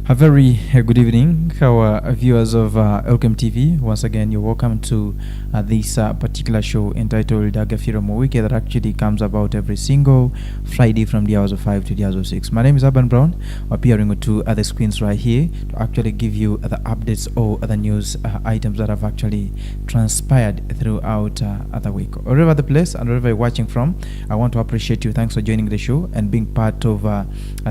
A very good evening, our viewers of Elkem TV. Once again, you're welcome to this particular show entitled Agafiire Mu, that actually comes about every single Friday from the hours of 5 to the hours of 6. My name is Aban Brown, appearing on two other screens right here to actually give you the updates or the news items that have actually transpired throughout the week. Wherever the place and wherever you're watching from, I want to appreciate you. Thanks for joining the show and being part of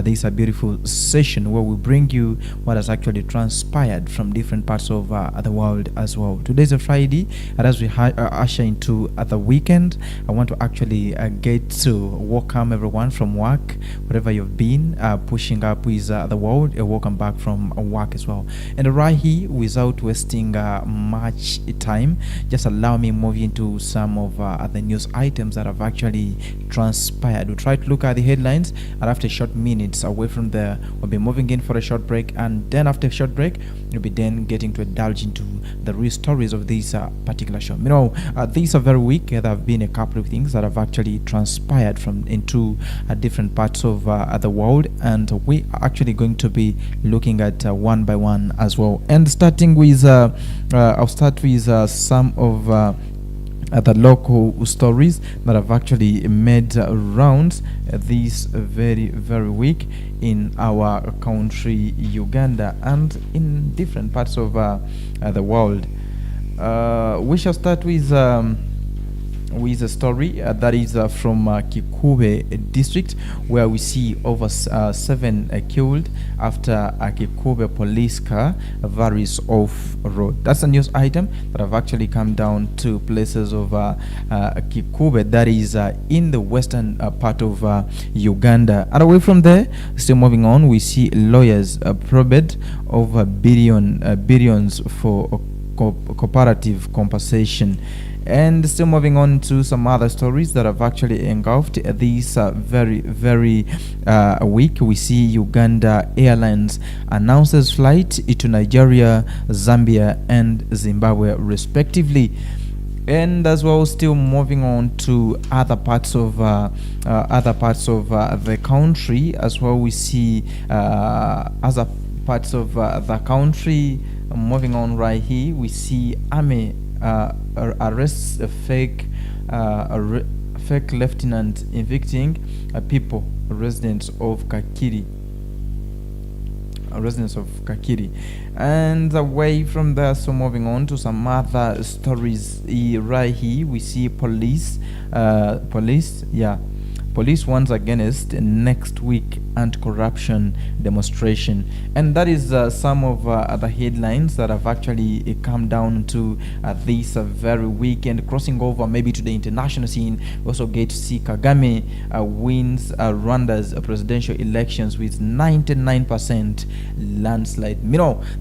this beautiful session where we bring you what has actually transpired from different parts of the world as well. Today's a Friday, and as we usher into the weekend, I want to actually get to welcome everyone from work, wherever you've been, pushing up with the world. Welcome back from work as well. And right here, without wasting much time, just allow me move into some of the news items that have actually transpired. We'll try to look at the headlines, and after short minutes away from there, we'll be moving in for a short break, and then after a short break you'll be then getting to indulge into the real stories of this particular show. These are very weak. There have been a couple of things that have actually transpired from into different parts of the world, and we are actually going to be looking at one by one as well. And starting with I'll start with some of the local stories that have actually made rounds this very week in our country Uganda and in different parts of the world. We shall start with a story that is from Kikube district, where we see over 7 killed after a Kikube police car varies off road. That's a news item that have actually come down to places of Kikube, that is in the western part of Uganda. And away from there, still moving on, we see lawyers probed over billions for cooperative compensation. And still moving on to some other stories that have actually engulfed this very week, we see Uganda Airlines announces flight to Nigeria, Zambia, and Zimbabwe respectively. And as well, still moving on to other parts of the country as well, we see other parts of the country. Moving on right here, we see army arrests a fake lieutenant evicting people, residents of Kakiri. And away from there, so moving on to some other stories right here, we see police once against next week anti-corruption demonstration. And that is some of the headlines that have actually come down to this very weekend. Crossing over maybe to the international scene, we also get to see Kagame wins Rwanda's presidential elections with 99% landslide.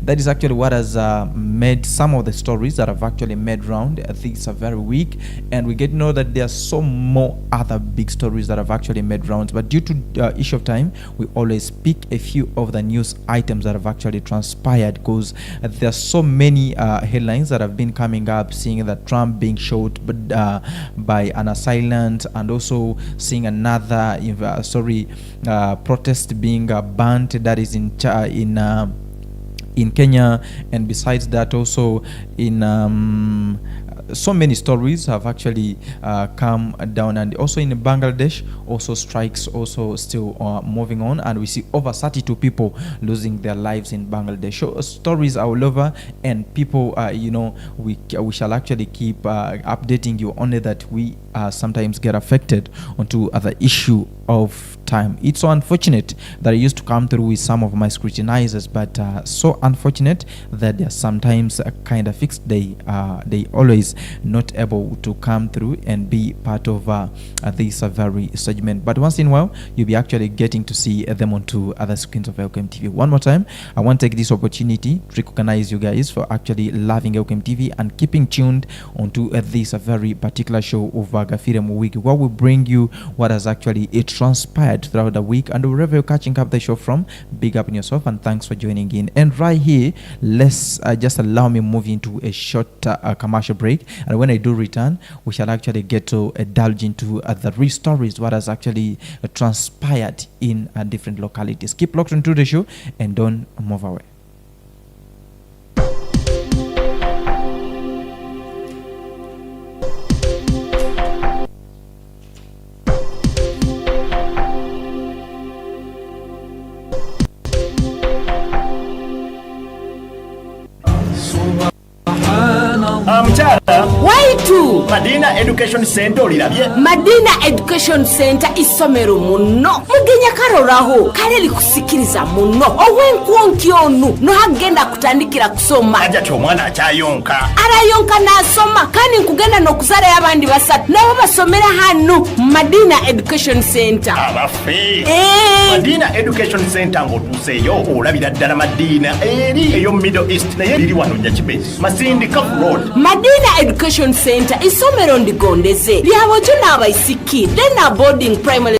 That is actually what has made some of the stories that have actually made round this very week. And we get to know that there are so more other big stories that have actually made rounds, but due to issue of time, we always pick a few of the news items that have actually transpired, because there are so many headlines that have been coming up, seeing that Trump being shot by an assailant, and also seeing another protest being banned, that is in Kenya, and besides that also in so many stories have actually come down, and also in Bangladesh, also strikes also still moving on, and we see over 32 people losing their lives in Bangladesh. So stories are all over, and people we shall actually keep updating you, only that we sometimes get affected onto other issue of time. It's so unfortunate that I used to come through with some of my scrutinizers, but so unfortunate that they're sometimes kind of fixed. They always not able to come through and be part of this very segment. But once in a while, you'll be actually getting to see them on two other screens of Elkem TV. One more time, I want to take this opportunity to recognize you guys for actually loving Elkem TV and keeping tuned onto this very particular show of Agafiire Mu week, where we bring you what has actually transpired throughout the week. And wherever you're catching up the show from, big up on yourself and thanks for joining in. And right here, let's just allow me move into a short commercial break, break. And when I do return, we shall actually get to delve into the real stories, what has actually transpired in different localities. Keep locked into the show and don't move away. Waitu Madina Education Center olirabye. Madina Education Center isomero muno mugenya karoraho kale likusikiriza muno owenkwonki onu no hagenda kutandikira kusoma aja kyomwana akyayonka arayonka nasoma kandi nkugenda nokuzara y'abandi basatu nabo basomera hano Madina Education Center abafe Madina Education Center ngotuseyo olabira ddala Madina eri eyo Middle East naye liri wano Nyakibezi Masindi Road. Madina Education Center isomero ndigondeze lyabojo n'abaisiki then boarding primary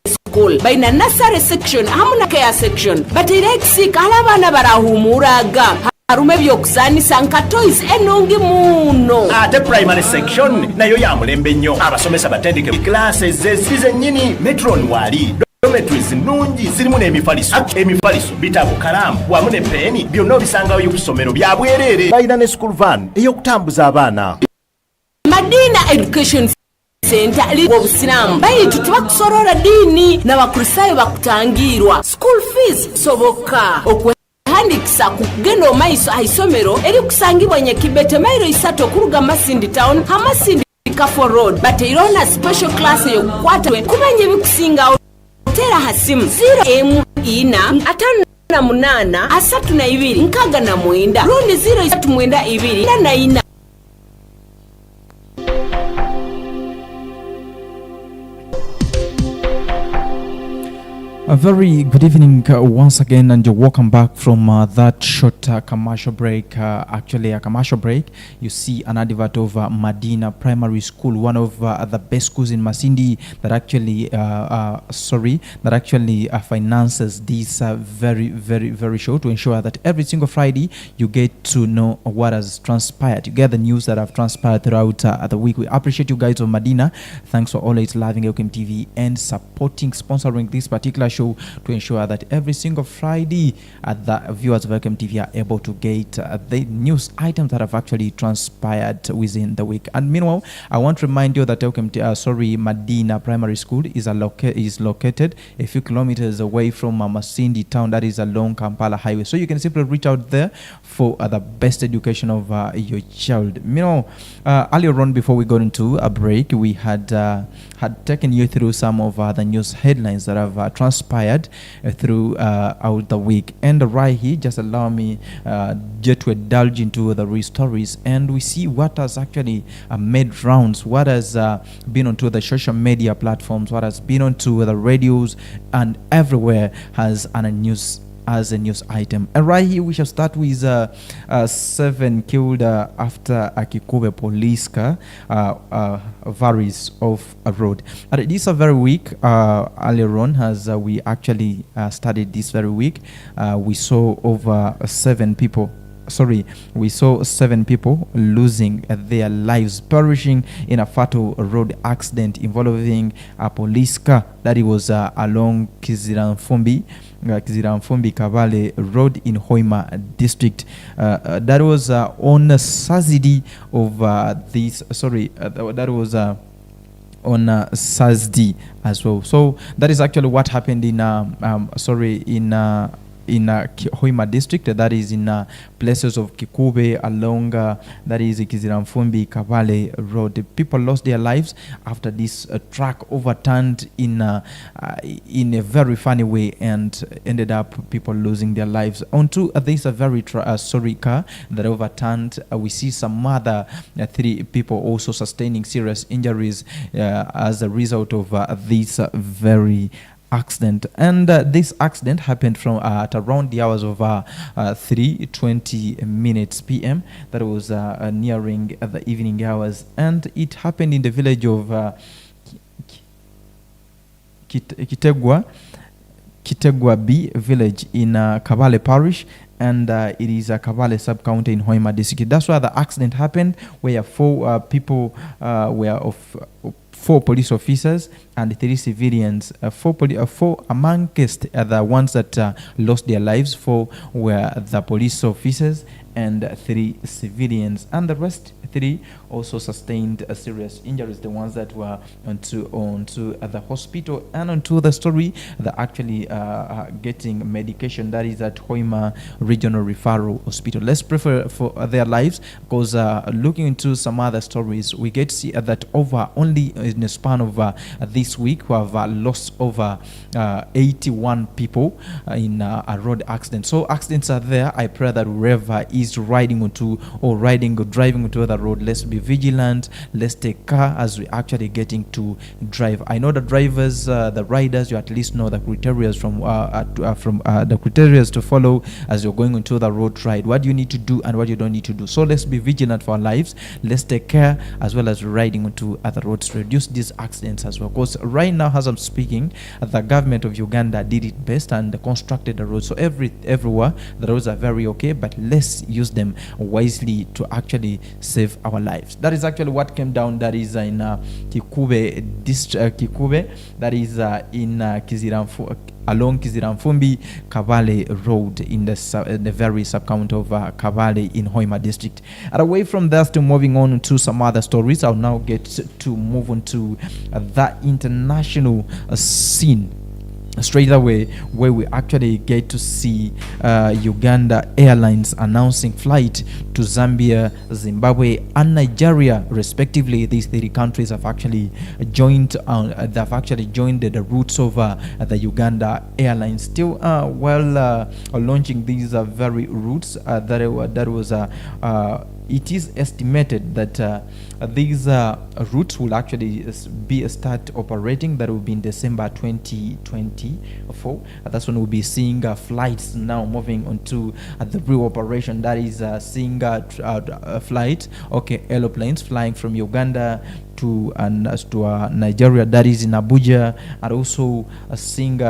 school baina nursery section hamuna care section batirexi kala bana barahumuraga harume byokusanisa nka toys enungi muno ate primary section nayo ya mulembe nnyo abasomesa batendeke classes zize nyini metron wali dormitories nungi zirimu n'emifaliso bitabo kalamu wamu ne peni byonna bisangayo y'okusomero bya bwerere balina ne school van ey'okutambuza abaana. Madina Education Center liwo Busiramu bayitu tubakusorora dini n'abakristayo bakutangirwa school fees soboka okwehandikisa kugenda omaiso aisomero eri kusangibwa Nyakibete mairo 3 okuruga Masindi town Hamasindi Kafo road bateirona special class yokukwata kumanya bikusinga tera hasimu 0 ina atano na munana asatu na ibiri nkaga na mwenda rundi 0 mwenda ibiri na ina. A very good evening once again, and welcome back from that short commercial break. Actually, a commercial break. You see an advert of Madina Primary School, one of the best schools in Masindi that actually finances this very show to ensure that every single Friday you get to know what has transpired. You get the news that have transpired throughout the week. We appreciate you guys of Madina. Thanks for always loving Elkem TV and sponsoring this particular show to ensure that every single Friday the viewers of Elkem TV are able to get the news items that have actually transpired within the week. And meanwhile, I want to remind you that Madina Primary School is located a few kilometers away from Masindi town, that is along Kampala Highway. So you can simply reach out there for the best education of your child. Meanwhile, earlier on before we got into a break, we had taken you through some of the news headlines that have transpired throughout the week. And right here, just allow me just to indulge into the real stories, and we see what has actually made rounds, what has been onto the social media platforms, what has been onto the radios, and everywhere has a news item. And right here we shall start with 7 killed after a Kikube police car varies off a road. This very week, earlier on, as we actually studied this very week, we saw 7 people losing their lives, perishing in a fatal road accident involving a police car that was along Kiziramfumbi Kabale Road in Hoima district. That was on Saturday of that was on Saturday as well. So that is actually what happened in Hoima district, that is in places of Kikube along that is Kiziramfumbi Kabale Road. The people lost their lives after this truck overturned in a very funny way and ended up people losing their lives. Onto this very sorry car that overturned, we see some other 3 people also sustaining serious injuries as a result of this very accident. And this accident happened from at around the hours of 3:20 p.m. That was nearing the evening hours, and it happened in the village of Kitegwa B village in Kabale parish, and it is a Kabale sub-county in Hoima district. That's where the accident happened, where 4 people were of 4 police officers and 3 civilians. 4 amongst the ones that lost their lives. 4 were the police officers and 3 civilians, and the rest 3 also sustained serious injuries. The ones that were onto the hospital and onto the story, they're actually getting medication. That is at Hoima Regional Referral Hospital. Let's pray for their lives, because looking into some other stories, we get to see that over only in the span of this week, we have lost over 81 people in a road accident. So accidents are there. I pray that whoever is riding onto or driving onto the road, let's be vigilant. Let's take care as we actually getting to drive. I know the drivers, the riders, you at least know the criteria from the criteria to follow as you're going into the road ride. What you need to do and what you don't need to do. So let's be vigilant for our lives. Let's take care as well as riding onto other roads to reduce these accidents as well. Because right now, as I'm speaking, the government of Uganda did it best and constructed the roads. So everywhere the roads are very okay, but let's use them wisely to actually save our lives. That is actually what came down. That is in Kikube district, Kikube. That is in along Kiziramfumbi Kabale Road in the very sub-county of Kabale in Hoima district. And away from that, still moving on to some other stories, I'll now get to move on to the international scene straight away, where we actually get to see Uganda Airlines announcing flight to Zambia, Zimbabwe, and Nigeria, respectively. These 3 countries have actually joined. They've actually joined the routes of the Uganda Airlines. Still, while launching these very routes, it is estimated that these routes will actually start operating. That will be in December 2024. That's when we'll be seeing flights now moving onto the real operation. That is seeing flights, aeroplanes flying from Uganda to Nigeria. That is in Abuja, and also seeing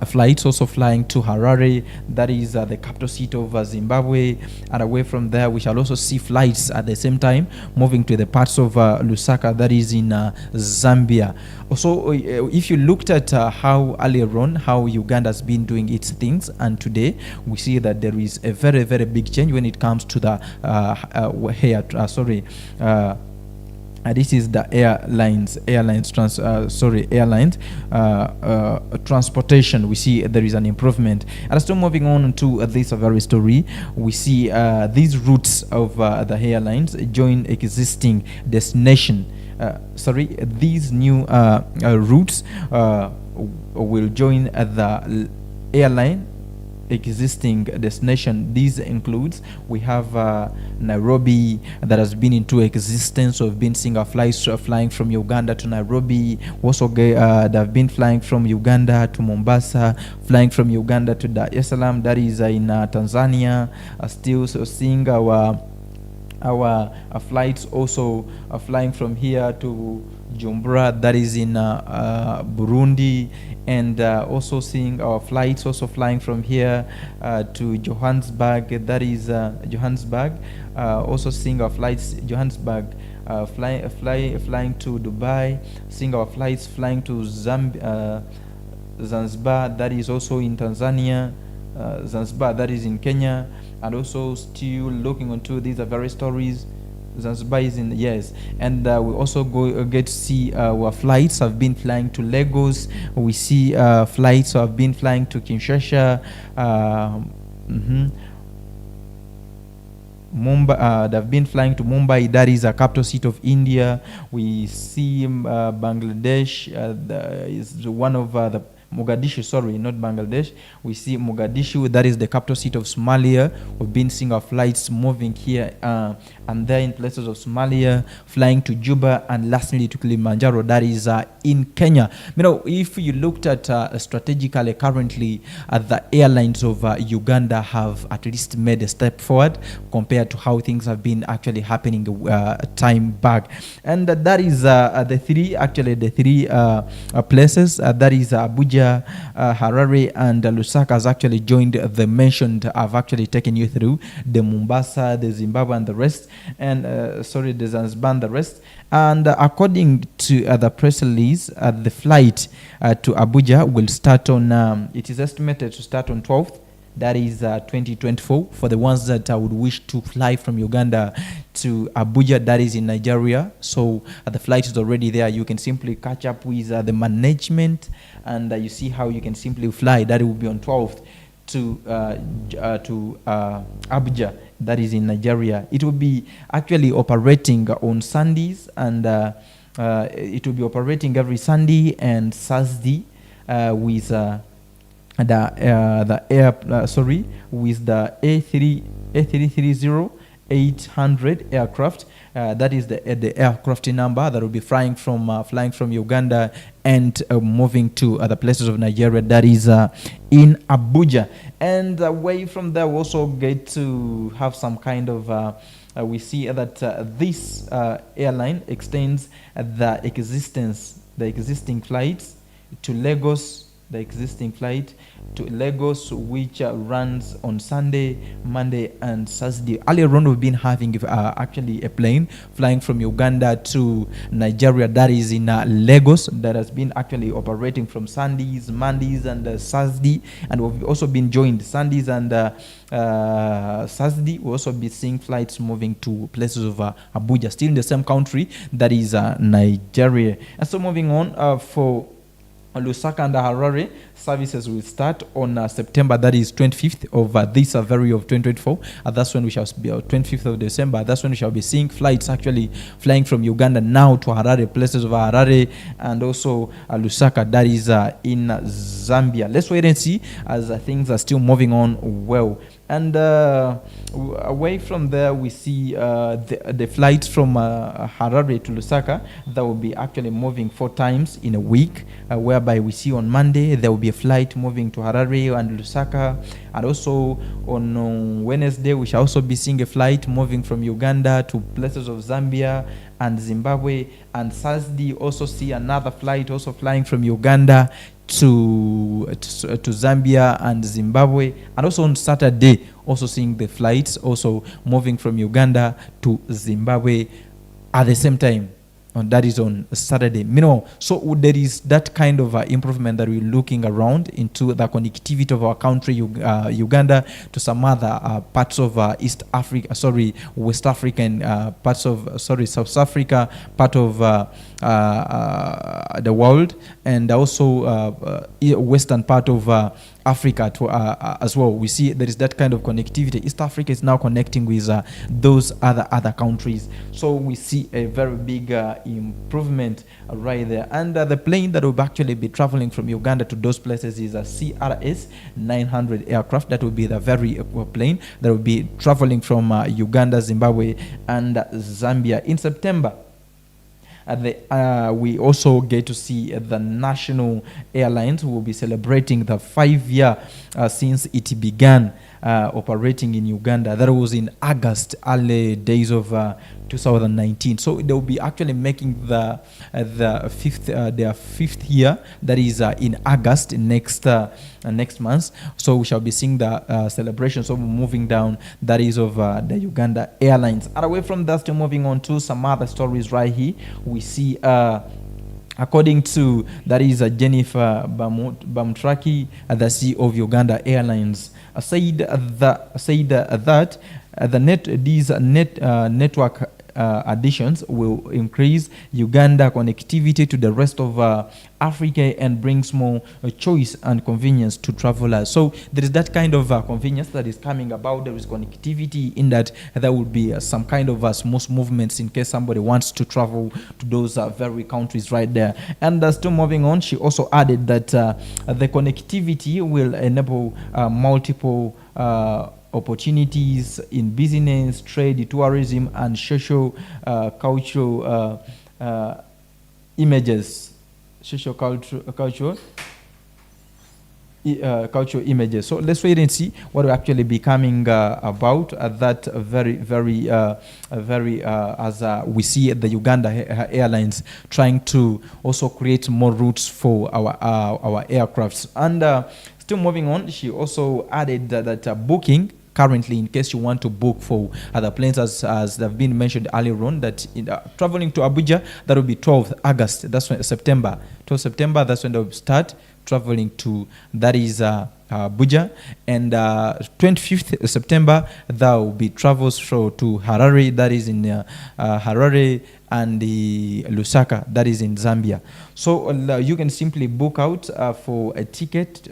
flights also flying to Harare, that is the capital city of Zimbabwe, and away from there we shall also see flights at the same time moving to the parts of Lusaka, that is in Zambia. Also, if you looked at how earlier on how Uganda has been doing its things, and today we see that there is a very, very big change when it comes to the this is the airlines transportation. We see there is an improvement. And still moving on to this very story, we see these routes of the airlines join existing destination. These new routes will join the airline existing destination. These includes, we have Nairobi, that has been into existence. So we've been seeing our flights flying from Uganda to Nairobi. Also they've been flying from Uganda to Mombasa, flying from Uganda to Dar es Salaam, that is in Tanzania. Still seeing our flights also flying from here to Jumbura, that is in Burundi, and also seeing our flights also flying from here to Johannesburg, that is Johannesburg. Also seeing our flights Johannesburg flying to Dubai, seeing our flights flying to Zanzibar, that is also in Tanzania. Zanzibar, that is in Kenya. And also still looking onto these are various stories. Zanzibar is in, yes, and we also get to see our flights have been flying to Lagos. We see flights have been flying to Kinshasa, Mumbai. They've been flying to Mumbai, that is a capital city of India. We see Bangladesh is one of the Mogadishu, sorry, not Bangladesh. We see Mogadishu, that is the capital city of Somalia. We've been seeing our flights moving here and there in places of Somalia, flying to Juba, and lastly to Kilimanjaro, that is in Kenya. You know, if you looked at strategically currently, the airlines of Uganda have at least made a step forward compared to how things have been actually happening time back. And that is the three places, that is Abuja, Abuja, Harare, and Lusaka has actually joined the mentioned. I've actually taken you through the Mombasa, the Zimbabwe, and the rest, and the Zanzibar and the rest. And according to the press release, the flight to Abuja will start on. It is estimated to start on 12th. That is 2024 for the ones that would wish to fly from Uganda to Abuja, that is in Nigeria. So the flight is already there. You can simply catch up with the management, and you see how you can simply fly. That will be on 12th to Abuja, that is in Nigeria. It will be actually operating on Sundays, and it will be operating every Sunday and Thursday with with the A330-800 aircraft. That is the aircraft number that will be flying from Uganda and moving to other places of Nigeria, that is in Abuja. And away from there, we also get to have some kind of we see that this airline extends the existing flights to Lagos. The existing flight to Lagos, which runs on Sunday, Monday, and Saturday. Earlier on, we've been having actually a plane flying from Uganda to Nigeria, that is in Lagos, that has been actually operating from Sundays, Mondays, and Saturday. And we've also been joined Sundays and Saturday. We'll also be seeing flights moving to places of Abuja, still in the same country, that is Nigeria. And so moving on for Lusaka and Harare, services will start on September, that is 25th of this February of 2024. That's when we shall be 25th of December. That's when we shall be seeing flights actually flying from Uganda now to Harare, places of Harare, and also Lusaka, that is in Zambia. Let's wait and see as things are still moving on well. And away from there, we see the flights from Harare to Lusaka that will be actually moving 4 times in a week, whereby we see on Monday there will be a flight moving to Harare and Lusaka, and also on Wednesday we shall also be seeing a flight moving from Uganda to places of Zambia and Zimbabwe, and Thursday also see another flight also flying from Uganda to Zambia and Zimbabwe, and also on Saturday also seeing the flights also moving from Uganda to Zimbabwe at the same time. And that is on Saturday. So there is that kind of improvement that we're looking around into the connectivity of our country, Uganda, to some other parts of West African parts of, South Africa, part of the world, and also western part of Africa to, as well. We see there is that kind of connectivity. East Africa is now connecting with those other countries. So we see a very big improvement right there. And the plane that will actually be traveling from Uganda to those places is a CRS 900 aircraft. That will be the very plane that will be traveling from Uganda, Zimbabwe, and Zambia in September. We also get to see the national airlines who will be celebrating the 5-year since it began operating in Uganda. That was in August, early days of 2019. So they will be actually making their 5th year. That is in August next month. So we shall be seeing the celebrations of moving down. That is of the Uganda Airlines. And away from that, still moving on to some other stories right here. We see. According to that is Jennifer Bamtraki, the CEO of Uganda Airlines, said that these network additions will increase Uganda connectivity to the rest of Africa and brings more choice and convenience to travelers. So there is that kind of convenience that is coming about. There is connectivity in that there will be some kind of smooth movements in case somebody wants to travel to those very countries right there. And still moving on, she also added that the connectivity will enable multiple opportunities in business, trade, tourism, and social cultural images. Social cultural cultural images. So let's wait and see what will actually be coming about that very as we see the Uganda Airlines trying to also create more routes for our aircrafts. And still moving on, she also added that booking currently, in case you want to book for other planes, as they've been mentioned earlier on, that traveling to Abuja, that will be 12th August, that's when September, 12th September, that's when they'll start traveling to, that is Abuja, and 25th September, there will be travels to Harare, that is in Harare, and the Lusaka, that is in Zambia. So you can simply book out for a ticket.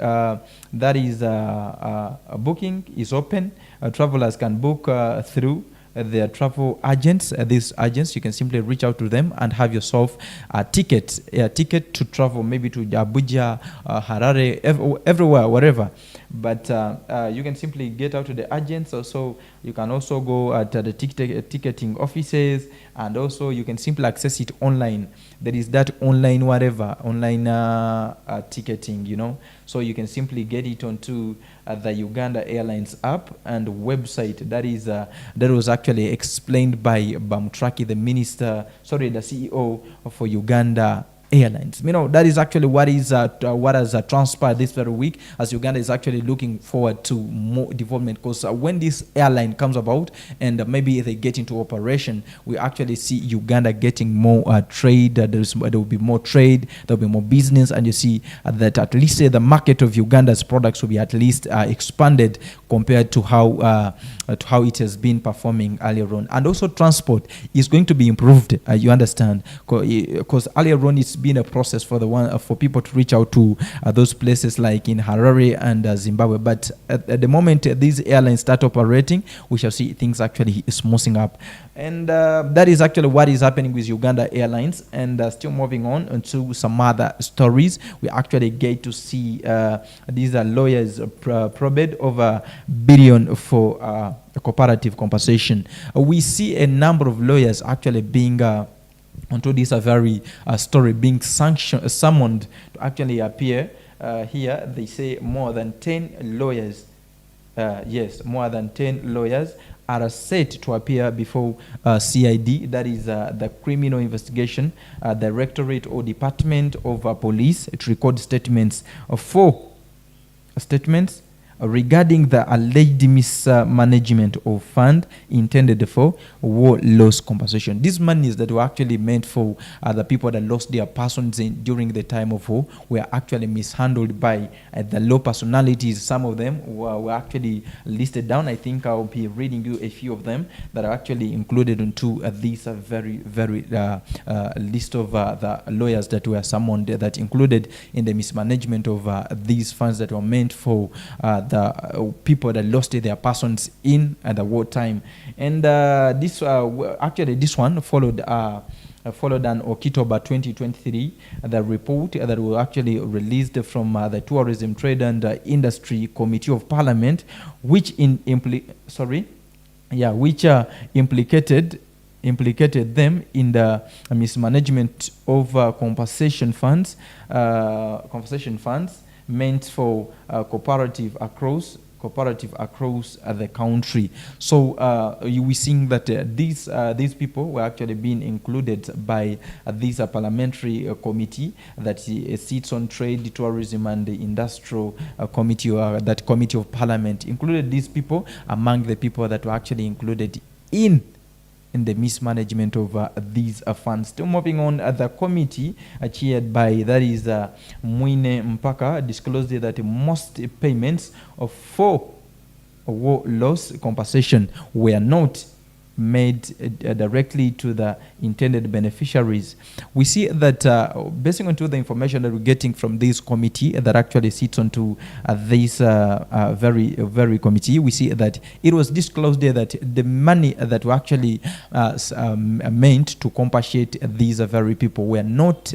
That is booking is open. Travelers can book through their travel agents. These agents, you can simply reach out to them and have yourself a ticket to travel, maybe to Abuja, Harare, everywhere, wherever. But you can simply get out to the agents. Also, you can also go at the ticketing offices, and also you can simply access it online. There is that online ticketing, you know. So you can simply get it onto the Uganda Airlines app and website. That was actually explained by Bamtraki, the CEO for Uganda Airlines. You know, that is actually what has transpired this very week, as Uganda is actually looking forward to more development, because when this airline comes about and maybe they get into operation, we actually see Uganda getting more trade. There will be more trade, there will be more business, and you see that at least the market of Uganda's products will be at least expanded compared to how it has been performing earlier on. And also transport is going to be improved, you understand, because earlier on it's been a process for people to reach out to those places like in Harare and Zimbabwe. But at the moment these airlines start operating, we shall see things actually smoothing up. And that is actually what is happening with Uganda Airlines. And still moving on to some other stories, we actually get to see these lawyers probed over billion for cooperative compensation. We see a number of lawyers actually being onto this very story, being summoned to actually appear here. They say more than 10 lawyers, more than 10 lawyers are set to appear before CID, that is the Criminal Investigation Directorate or Department of Police, to record statements regarding the alleged mismanagement of fund intended for war loss compensation. These monies that were actually meant for the people that lost their persons during the time of war were actually mishandled by the low personalities. Some of them were actually listed down. I think I'll be reading you a few of them that are actually included into this very list of the lawyers that were summoned, that included in the mismanagement of these funds that were meant for the people that lost their persons in the wartime. And this one followed on October 2023, the report that was actually released from the Tourism Trade and Industry Committee of Parliament, which implicated them in the mismanagement of compensation funds meant for cooperative across the country. So you were seeing that these people were actually being included by this parliamentary committee that sits on trade, tourism, and the industrial committee, or that committee of parliament included these people among the people that were actually included in the mismanagement of these funds. Still moving on, the committee chaired by, that is Mwine Mpaka, disclosed that most payments for war loss compensation were not made directly to the intended beneficiaries. We see that based on the information that we're getting from this committee that actually sits onto this very committee, we see that it was disclosed there that the money that were actually meant to compensate these very people were not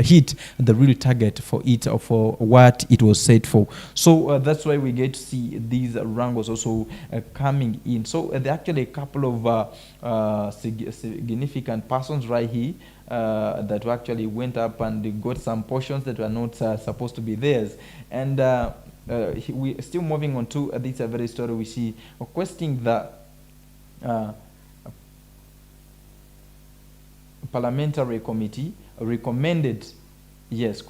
hit the real target for it or for what it was set for. So that's why we get to see these wrangles also coming in. So there are actually a couple of significant persons right here that actually went up and they got some portions that were not supposed to be theirs. And we still moving on to this very story. We see requesting the parliamentary committee recommended, yes,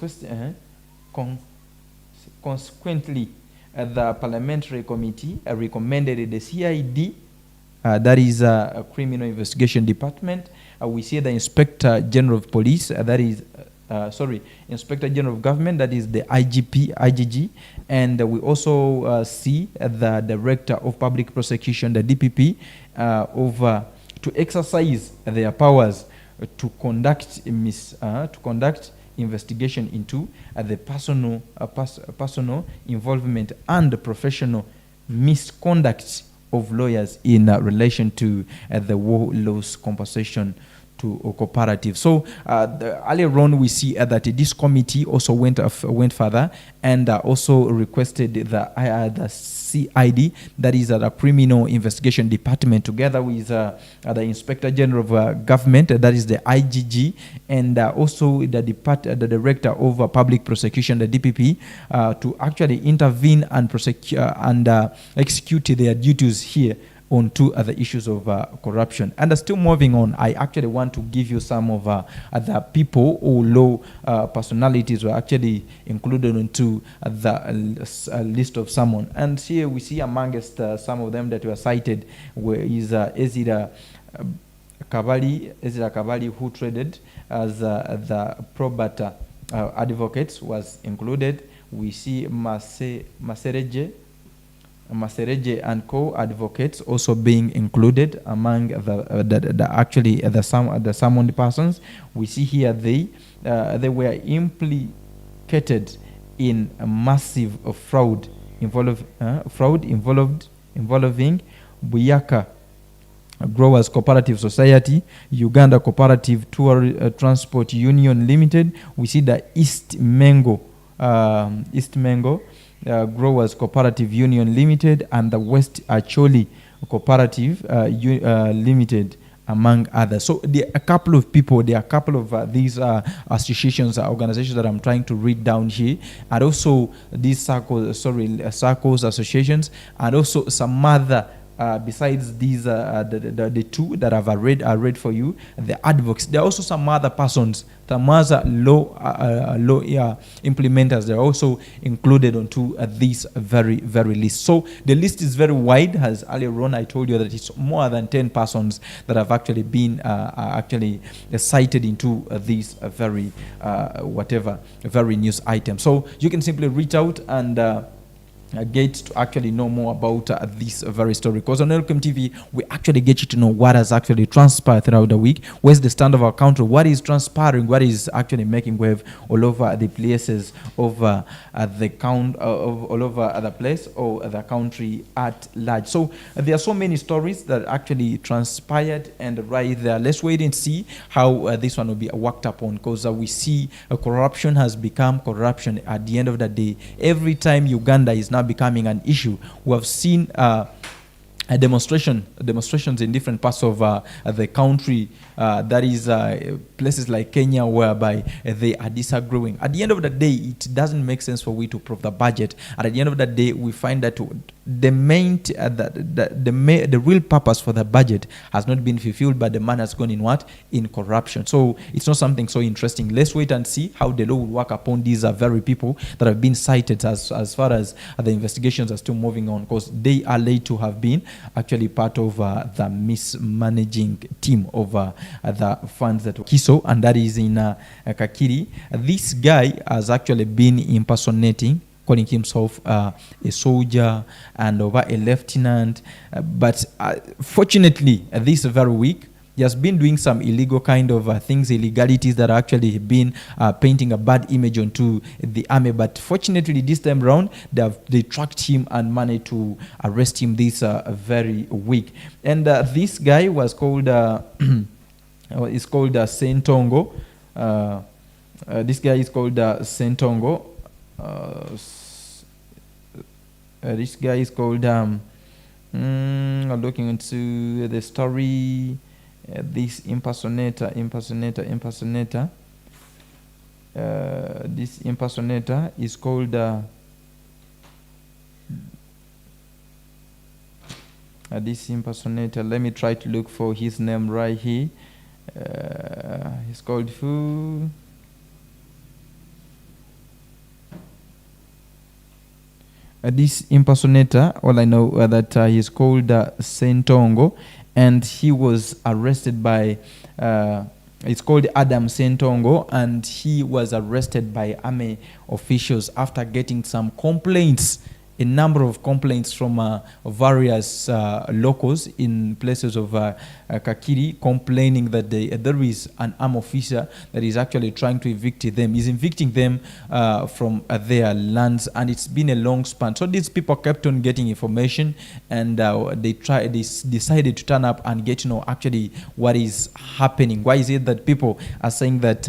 consequently, the parliamentary committee recommended the CID, that is a criminal investigation department. We see the Inspector General of Police, that is, Inspector General of Government, that is the IGG, and we also see the Director of Public Prosecution, the DPP, to exercise their powers to conduct investigation into the personal involvement and professional misconduct of lawyers in relation to the war loss compensation to cooperatives. So earlier on we see that this committee also went further and also requested the CID, that is the Criminal Investigation Department, together with the Inspector General of Government, that is the IGG, and also the Director of Public Prosecution, the DPP, to actually intervene and prosecute and execute their duties here on two other issues of corruption. And still moving on, I actually want to give you some of other people or low personalities were actually included into the list of someone. And here we see amongst some of them that were cited is Ezra Kabali, who traded as the probate advocates, was included. We see Masereje and co-advocates also being included among the summoned persons. We see here they were implicated in a massive fraud involving Buyaka Growers Cooperative Society, Uganda Cooperative Transport Union Limited. We see the East Mengo Growers Cooperative Union Limited and the West Acholi Cooperative Limited, among others. So there are a couple of people, there are a couple of these associations, organizations that I'm trying to read down here, and also these circles, associations, and also some other besides these, the two that I've read for you, the advocates. There are also some other persons, some other law implementers. They're also included onto this very list. So the list is very wide. As earlier on I told you that it's more than 10 persons that have actually been cited into this very news item. So you can simply reach out and get to actually know more about this very story, because on Elkem TV we actually get you to know what has actually transpired throughout the week, where's the stand of our country, what is transpiring, what is actually making wave all over the places of all over the place or the country at large. So there are so many stories that actually transpired, and right there, let's wait and see how this one will be worked upon, because we see corruption has become corruption at the end of the day. Every time Uganda is now becoming an issue, we have seen demonstrations in different parts of the country, that is places like Kenya, whereby they are disagreeing. At the end of the day, it doesn't make sense for we to approve the budget, and at the end of the day we find that the real purpose for the budget has not been fulfilled, but the man has gone in corruption. So it's not something so interesting. Let's wait and see how the law will work upon these very people that have been cited, as far as the investigations are still moving on, because they are laid to have been actually part of the mismanaging team of the funds that Kiso, and that is in Kakiri. This guy has actually been impersonating, calling himself a soldier and over a lieutenant, but fortunately this very week he has been doing some illegal kind of things, illegalities that actually have been painting a bad image onto the army. But fortunately this time around they tracked him and managed to arrest him this very week. And this guy was called is called Sentongo. This guy is called Sentongo. This guy is called looking into the story. This impersonator. This impersonator is called this impersonator. Let me try to look for his name right here. He's called who? This impersonator, all I know that he's called Sentongo, and he was arrested by it's called Adam Sentongo, and he was arrested by army officials after getting some complaints, a number of complaints from various locals in places of Kakiri, complaining that there is an armed officer that is actually trying to evict them. He's evicting them from their lands, and it's been a long span. So these people kept on getting information, and they decided to turn up and get to know actually what is happening. Why is it that people are saying that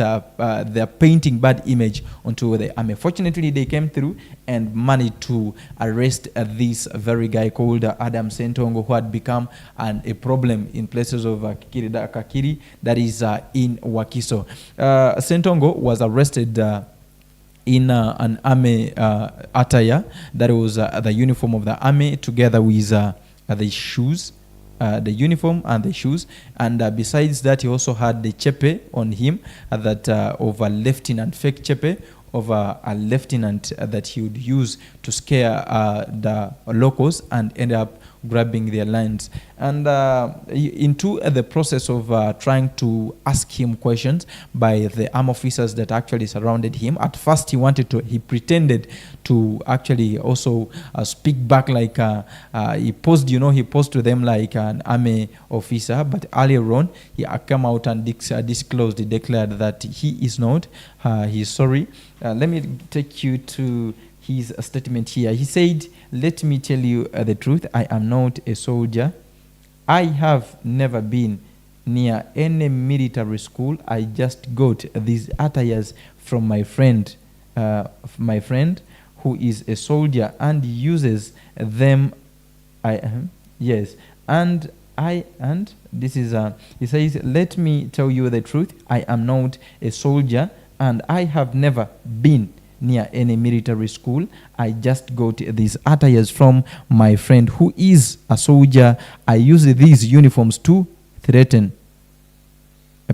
they're painting bad image onto the army? Fortunately, they came through and managed to arrest this very guy called Adam Sentongo, who had become a problem in places of Kakiri, that is in Wakiso. Sentongo was arrested in an army attire that was the uniform of the army, together with the shoes, the uniform and the shoes, and besides that he also had the chepe on him, that of a lieutenant, fake chepe of a lieutenant that he would use to scare the locals and end up grabbing their lands. And into the process of trying to ask him questions by the armed officers that actually surrounded him, at first he pretended to actually also speak back, like he posed to them like an army officer, but earlier on he came out and declared that he is not, he is sorry. Let me take you to his statement here. He said, "Let me tell you the truth. I am not a soldier. I have never been near any military school. I just got these attires from my friend who is a soldier and uses them. He says, let me tell you the truth. I am not a soldier and I have never been near any military school. I just got these attires from my friend who is a soldier. I use these uniforms to threaten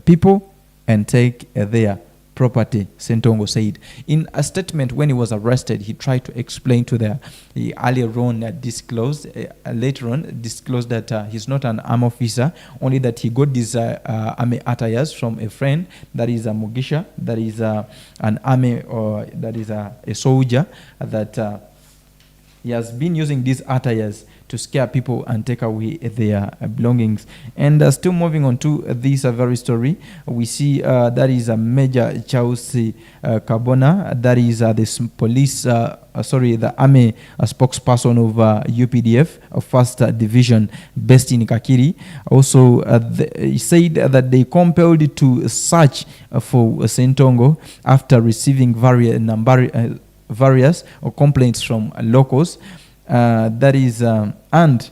people and take their property," Sentongo said. In a statement when he was arrested, he tried to explain to he later on disclosed that he's not an army officer, only that he got these army attires from a friend that is a Mugisha, that is an army, or that is a soldier, that he has been using these attires to scare people and take away their belongings. And still moving on to this very story, we see that is a Major Charles Kabona, that is the army spokesperson of UPDF, of 1st Division, based in Kakiri. Also, he said that they compelled to search for Sentongo after receiving various complaints from locals. And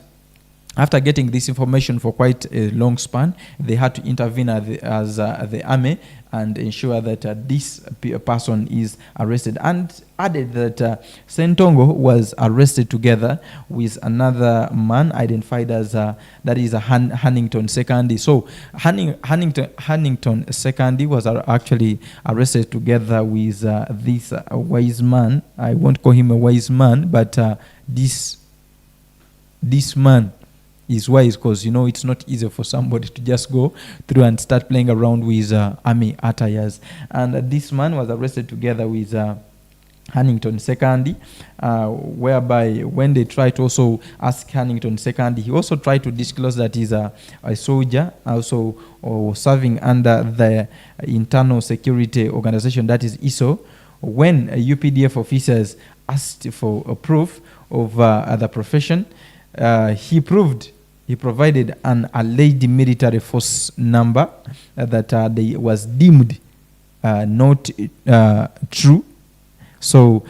after getting this information for quite a long span, they had to intervene as the army and ensure that this person is arrested, and added that Sentongo was arrested together with another man identified as that is a Hannington Secondary. So Hannington Secondary was actually arrested together with this wise man. I won't call him a wise man, but this man is wise, because it's not easy for somebody to just go through and start playing around with army attires. And this man was arrested together with Hannington Secondary, whereby when they tried to also ask Hannington Secondary, he also tried to disclose that he's a soldier, also serving under the internal security organization, that is ISO. When UPDF officers asked for a proof of the profession, he provided an alleged military force number that they was deemed not true. So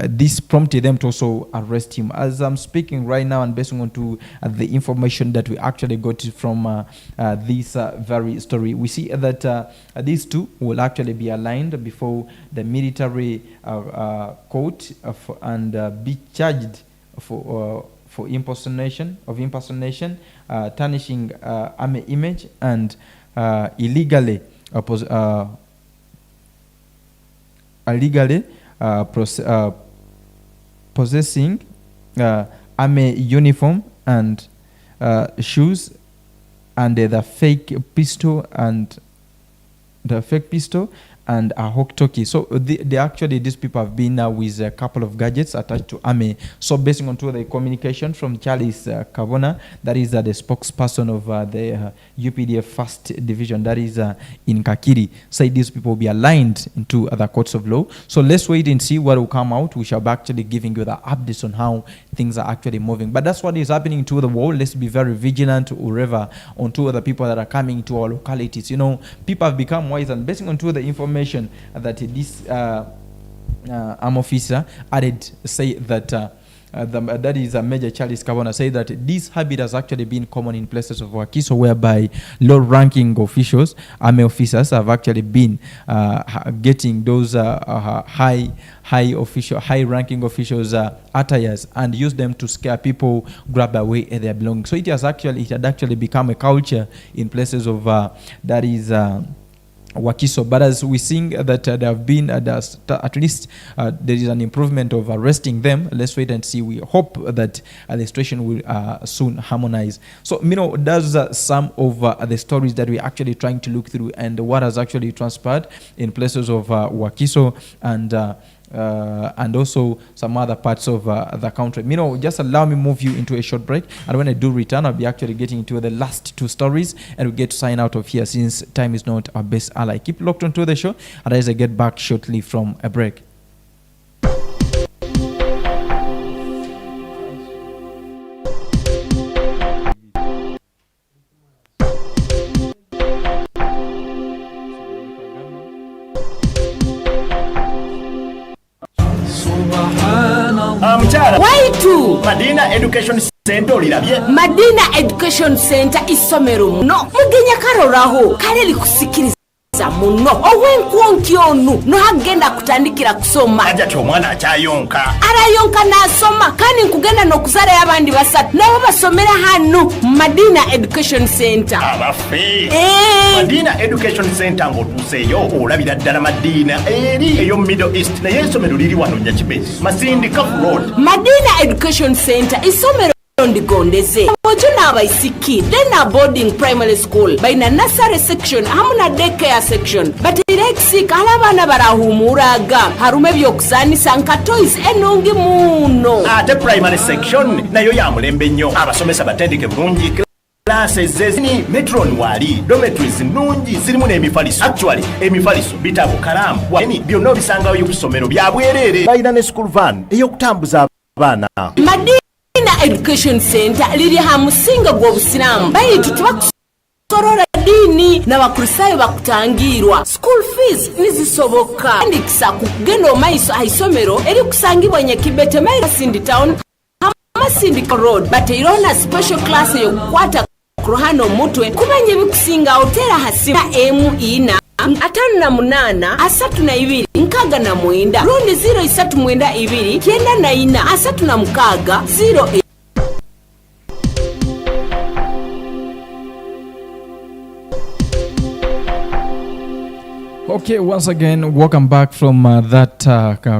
this prompted them to also arrest him. As I'm speaking right now, and based on to the information that we actually got from this very story, we see that these two will actually be aligned before the military court and be charged for impersonation, tarnishing army image, and illegally possessing army uniform and shoes, and the fake pistol and a walkie-talkie. So they actually, these people have been with a couple of gadgets attached to army. So based on the communication from Charles Kabarwana, that is the spokesperson of the UPDF First Division, that is in Kakiri, say these people will be aligned into other courts of law. So let's wait and see what will come out. We shall be actually giving you the updates on how things are actually moving. But that's what is happening to the world. Let's be very vigilant wherever onto the people that are coming to our localities. You know, people have become wise, and based on the information that this arm officer added, say that that is Major Charles Kabarwana, say that this habit has actually been common in places of Wakiso, whereby low-ranking officials, army officers, have actually been getting those high-ranking officials attires and use them to scare people, grab away their belongings. So it had actually become a culture in places of that is Wakiso. But as we seeing that there have been at least there is an improvement of arresting them. Let's wait and see. We hope that the situation will soon harmonize. So that's some of the stories that we're actually trying to look through, and what has actually transpired in places of Wakiso and also some other parts of the country. Just allow me move you into a short break, and when I do return, I'll be actually getting into the last two stories, and we get to sign out of here since time is not our best ally. Keep locked onto the show, and as I get back shortly from a break. Waitu Madina Education Center olirabye. Madina Education Center isomero muno mugenya karoraho kale likusikiriza muno owenkwonki onu no hagenda kutandikira kusoma ajati omwana akyayonka arayonka nasoma kandi nkugenda nokuzala y'abandi basatu nabo basomera hano Madina Education Center abafe Madina Education Center ng'otuuseeyo olabira ddala Madina eri eyo Middle East naye essomero liri wano Nyakibezi Masindi Kafu Road. Madina Education Center isomero ndigondeze ojuna abaisiki then boarding primary school baina nursery section hamuna daycare section batirexi kala bana barahumuraga harume byokusanisa nka toys enungi muno ate primary section nayo ya mulembe nnyo abasomesa batendeke bulungi classes zezini metron wali dormitories nungi zirimu n'emifaliso. Actually emifaliso bitabo kalamu wani byonna bisangayo ku ssomero bya bwerere bayina ne school van ey'okutambuza abaana. Madina Education Center liri ha musinga gw'obusiramu bayitu tubakusorora dini n'abakristayo bakutangirwa school fees nizisoboka andikisa kugenda omaiso aisomero eri kusangibwa Nyakibete Masindi town Masindi road bateirona special class yokukwata kuruhano mutwe kumanya ebikusinga otera hasima ina atanu na munana asatu na ibiri nkaga na mwenda rundi 03 mwenda ibiri kenda na ina asatu na mukaga 0. Okay, once again, welcome back from that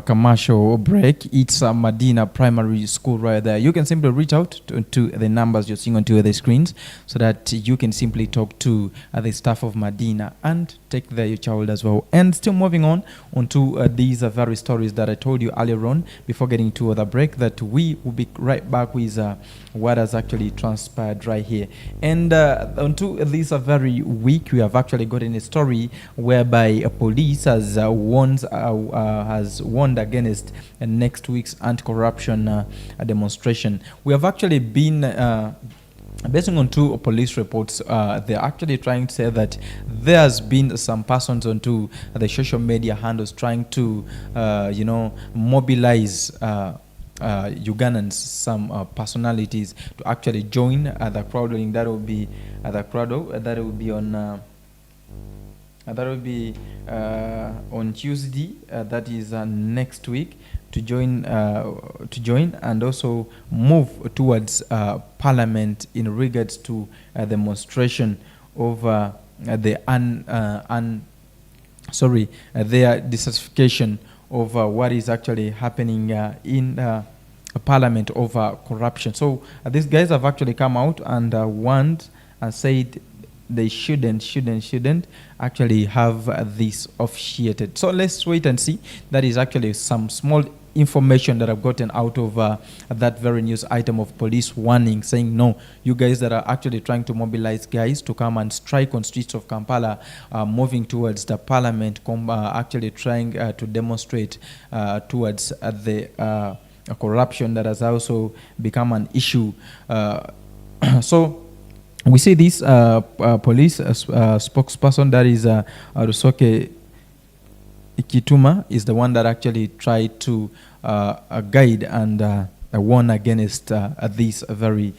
commercial break. It's Madina Primary School right there. You can simply reach out to the numbers you're seeing onto the screens so that you can simply talk to the staff of Madina and take there your child as well. And still moving on to these very stories that I told you earlier on before getting to the break, that we will be right back with what has actually transpired right here. And onto this very week, we have actually gotten a story whereby police has warned against next week's anti-corruption demonstration. We have actually been basing on two police reports, they're actually trying to say that there has been some persons onto the social media handles trying to, mobilize Ugandans, some personalities to actually join the crowding. That will be the crowd that will be on. That will be on Tuesday. That is next week to join and also move towards Parliament in regards to demonstration over their dissatisfaction over what is actually happening in Parliament over corruption. So these guys have actually come out and warned and said they shouldn't actually have this officiated. So let's wait and see. That is actually some small information that I've gotten out of that very news item of police warning, saying no, you guys that are actually trying to mobilize guys to come and strike on streets of Kampala, moving towards the Parliament, actually trying to demonstrate towards the corruption that has also become an issue. So we see this police spokesperson, that is Rusoke Ikituma, is the one that actually tried to guide and warn against these very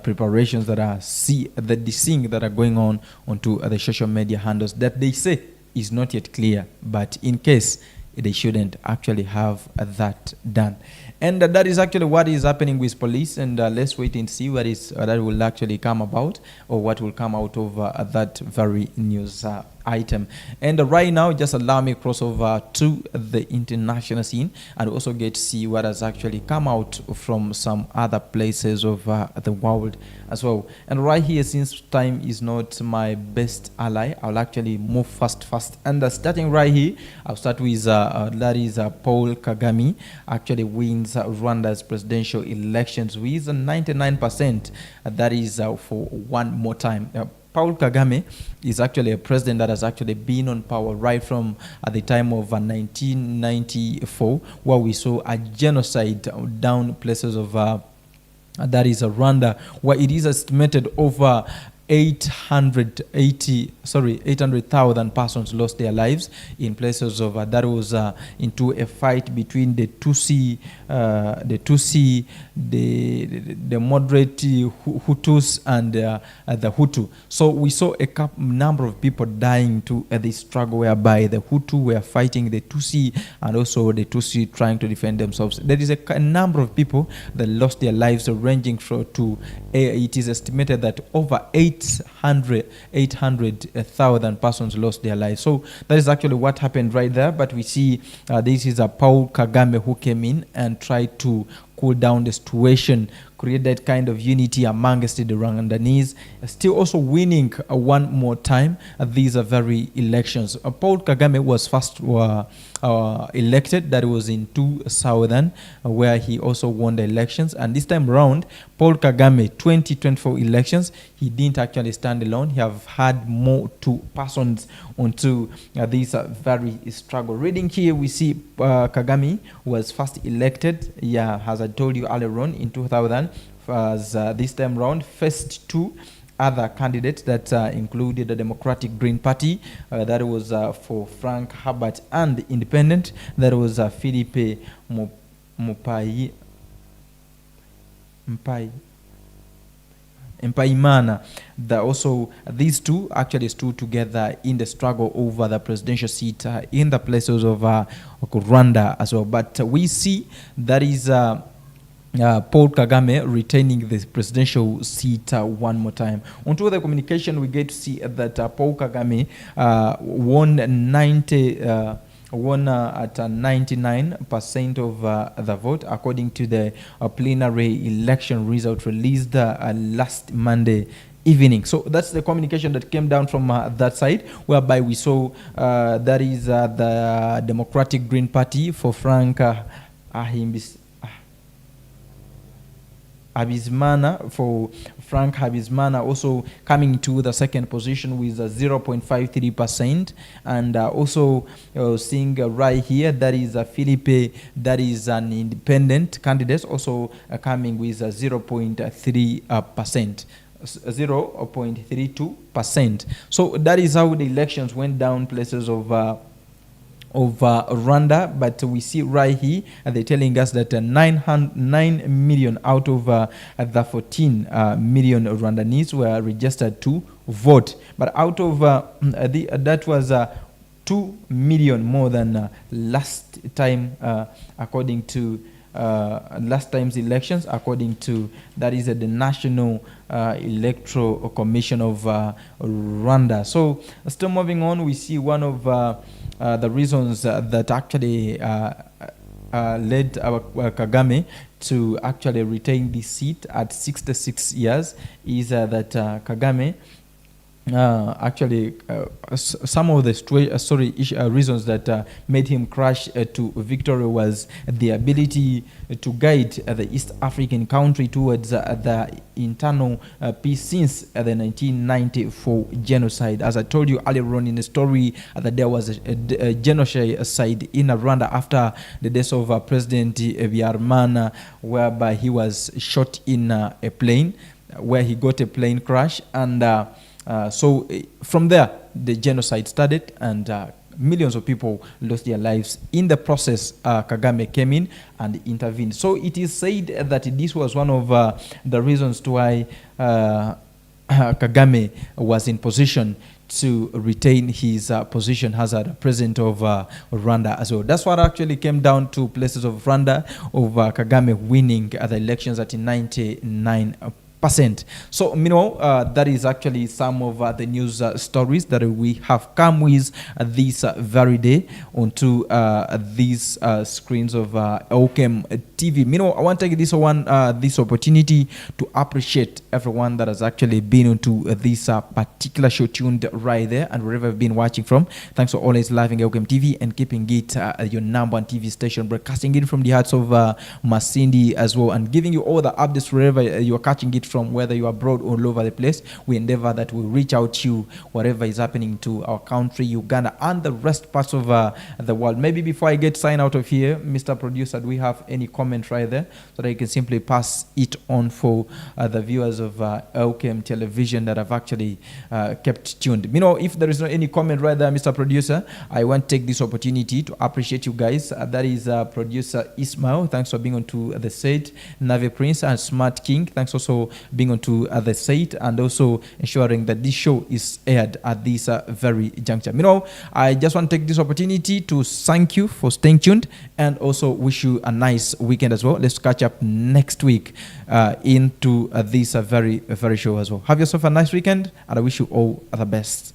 preparations that are seeing that are going on onto the social media handles that they say is not yet clear, but in case they shouldn't actually have that done. And that is actually what is happening with police, and let's wait and see what is that will actually come about, or what will come out of that very news item. And right now, just allow me to cross over to the international scene and also get to see what has actually come out from some other places of the world as well. And right here, since time is not my best ally, I'll actually move fast. And starting right here, I'll start with that is Paul Kagame actually wins Rwanda's presidential elections with 99%. That is for one more time. Paul Kagame is actually a president that has actually been on power right from at the time of 1994, where we saw a genocide down places of that is Rwanda, where it is estimated over 800,000 persons lost their lives in places of that was into a fight between the Tutsi, the moderate Hutus and the Hutu. So we saw a number of people dying to this struggle, whereby the Hutu were fighting the Tutsi and also the Tutsi trying to defend themselves. There is a number of people that lost their lives, ranging to it is estimated that over 800,000 persons lost their lives. So that is actually what happened right there. But we see this is a Paul Kagame who came in and tried to cool down the situation, create that kind of unity amongst the Rwandese, still also winning one more time these are very elections. Paul Kagame was first elected, that was in 2000, where he also won the elections. And this time around, Paul Kagame 2024 elections, he didn't actually stand alone. He have had more two persons onto this very struggle. Reading here, we see Kagame was first elected, as I told you earlier on, in 2000. As this time around, faced two other candidates that included the Democratic Green Party, that was for Frank Herbert, and the Independent, that was Philippe Mpaimana. Also, these two actually stood together in the struggle over the presidential seat in the places of Rwanda as well. But we see that is Paul Kagame retaining the presidential seat one more time. Onto the communication, we get to see that Paul Kagame won at 99% of the vote, according to the plenary election result released last Monday evening. So that's the communication that came down from that side, whereby we saw that is the Democratic Green Party for Frank Habizimana, for Frank Habizimana, also coming to the second position with 0.53%, and also seeing right here, that is Philippe, that is an independent candidate, also coming with 0.3%. 0.32%. So that is how the elections went down places of Rwanda, but we see right here they're telling us that 9 million out of the 14 million Rwandese were registered to vote, but out of that was 2 million more than last time, according to last time's elections, according to that is the National Electoral Commission of Rwanda. So still moving on, we see one of the reasons that actually led Kagame to actually retain the seat at 66 years is that Kagame some of the reasons that made him crash to victory was the ability to guide the East African country towards the internal peace since the 1994 genocide. As I told you earlier on in the story, that there was a genocide in Rwanda after the death of President Habyarimana, whereby he was shot in a plane, where he got a plane crash, and so from there, the genocide started, and millions of people lost their lives. In the process, Kagame came in and intervened. So it is said that this was one of the reasons to why Kagame was in position to retain his position as a president of Rwanda as well. That's what actually came down to places of Rwanda, of Kagame winning the elections at 99%. So, that is actually some of the news stories that we have come with this very day onto these screens of Elkem TV. I want to take this opportunity to appreciate everyone that has actually been onto this particular show, tuned right there, and wherever you've been watching from. Thanks for always loving Elkem TV and keeping it your number one TV station, broadcasting it from the hearts of Masindi as well, and giving you all the updates wherever you're catching it from, whether you are abroad or all over the place. We endeavor that we reach out to you whatever is happening to our country, Uganda, and the rest parts of the world. Maybe before I get signed out of here, Mr. Producer, do we have any comment right there so that you can simply pass it on for the viewers of Elkem television that have actually kept tuned? If there is no any comment right there, Mr. Producer, I want to take this opportunity to appreciate you guys. That is Producer Ismail. Thanks for being on to the set. Nave Prince and Smart King, thanks also being on to the site, and also ensuring that this show is aired at this very juncture. I just want to take this opportunity to thank you for staying tuned, and also wish you a nice weekend as well. Let's catch up next week into this very show as well. Have yourself a nice weekend, and I wish you all the best.